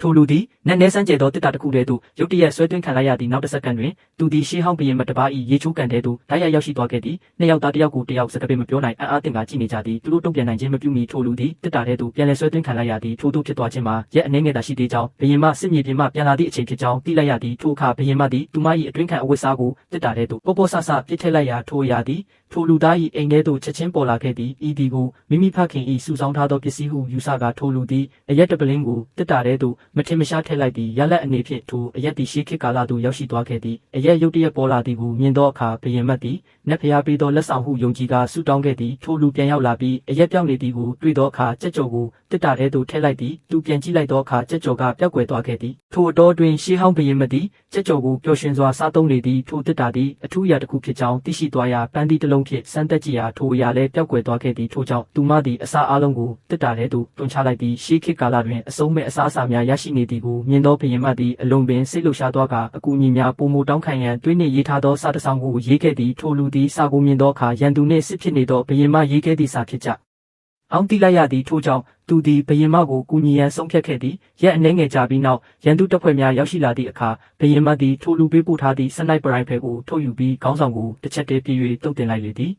ထိုလူသည်နက်နဲဆန်းကျဲသောတစ်တာတစ်ခုတည်းသို့ရုတ်တရက်ဆွဲသွင်းခံလိုက်ရသည့်နောက်တစ်စက္ကန့်တွင်သူသည်ရှေးဟောင်းဘရင်မတစ်ပါး၏ရေချိုးကန်တဲသို့တိုက်ရိုက်ရောက်ရှိသွားခဲ့သည်နှစ်ယောက်သားတစ်ယောက်ကိုတစ်ယောက်စကားပင်မပြောနိုင်အားတင်ကာကြည့်နေကြသည်သူတို့တုံ့ပြန်နိုင်ခြင်းမပြုမီထိုလူသည်တစ်တာထဲသို့ပြန်လည်ဆွဲသွင်းခံလိုက်ရသည်ထို့သို့ဖြစ်သွားခြင်းမှာရက်အနှဲငယ်သာရှိသေးကြောင်းဘရင်မစစ်မြေပြင်မှပြန်လာသည့်အချိန်ဖြစ်ကြောင်းသိလိုက်ရသည်ထိုအခါဘရင်မသည်သူမ၏အတွင်းခံအဝတ်စားကိုတစ်တာထဲသို့ပေါ့ပေါ့ဆဆပြစ်ထည့်လိုက်ရာထိုအရာသည်ထိုလူသား၏အိမ်ထဲသို့ချက်ချင်းပေါ်လာခဲ့သည်ဤသည်ကိုမိမိဖခင်၏စုဆောင်းထားသောပစ္စည်းဟုယူဆကာထိုလူသည်အရက်တပလင်းကိုတစ်တာထဲသို့မထင်မရှားထည့်လိုက်သည်ရလက်အနေဖြင့်ထိုအရက်သည်ရှေးခေတ်ကာလသို့ရောက်ရှိသွားခဲ့သည်အရက်ရုတ်တရက်ပေါ်လာသည်ကိုမြင်သောအခါဘရင်မသည်နတ်ဖျားပေးသောလက်ဆောင်ဟုယုံကြည်ကာဆူတောင်းခဲ့သည်ထိုလူပြန်ရောက်လာပြီးအရက်ပြောင်းနေသည်ကိုတွေ့သောအခါကြက်ကြော်ကိုတစ်တာထဲသို့ထည့်လိုက်သည်သူပြန်ကြည့်လိုက်သောအခါကြက်ကြော်ကပျောက်ကွယ်သွားခဲ့သည်ထိုအတော်တွင်ရှေးဟောင်းဘရင်မသည်ကြက်ကြော်ကိုပျော်ရွှင်စွာစားသုံးလေသည်ထိုတစ်တာသည်အထူးအရာတစ်ခုဖြစ်ကြောင်းသိရှိသွားရာပန်းသီးတစ်လုံးဖြင့်စမ်းသက်ကြည့်ရာထိုအရာလည်းပျောက်ကွယ်သွားခဲ့သည်ထို့ကြောင့်သူမသည်အစာအလုံးကိုတစ်တာထဲသို့တွန်းချလိုက်သည်ရှေးခေတ်ကာလတွင်အဆုံးမဲ့အစားအစာများရရှိနေသည်ကိုမြင်သောဘရင်မသည်အလွန်ပင်စိတ်လှုပ်ရှားသွားကာအကူအညီများပိုမိုတောင်းခံရန်တွင်းနှင့်ရေးထားသောစာတစ်စောင်ကိုရေးခဲ့သည်ထိုလူသည်စာကိုမြင်သောအခါရန်သူနှင့်စစ်ဖြစ်နေသောဘရင်မရေးခဲ့သည့်စာဖြစ်ကြအောင်သိလိုက်ရသည်ထို့ကြောင့်သူသည်ဘရင်မကိုကူညီရန်ဆုံးဖြတ်ခဲ့သည်ရက်အနှဲငယ်ကြာပြီးနောက်ရန်သူတပ်ဖွဲ့များရောက်ရှိလာသည့်အခါဘရင်မသည်ထိုလူပေးပို့ထားသည့်စနိုက်ပရိုင်ဖယ်ကိုထုတ်ယူပြီးခေါင်းဆောင်ကိုတစ်ချက်တည်းပြေး၍တုတ်တင်လိုက်လေသည်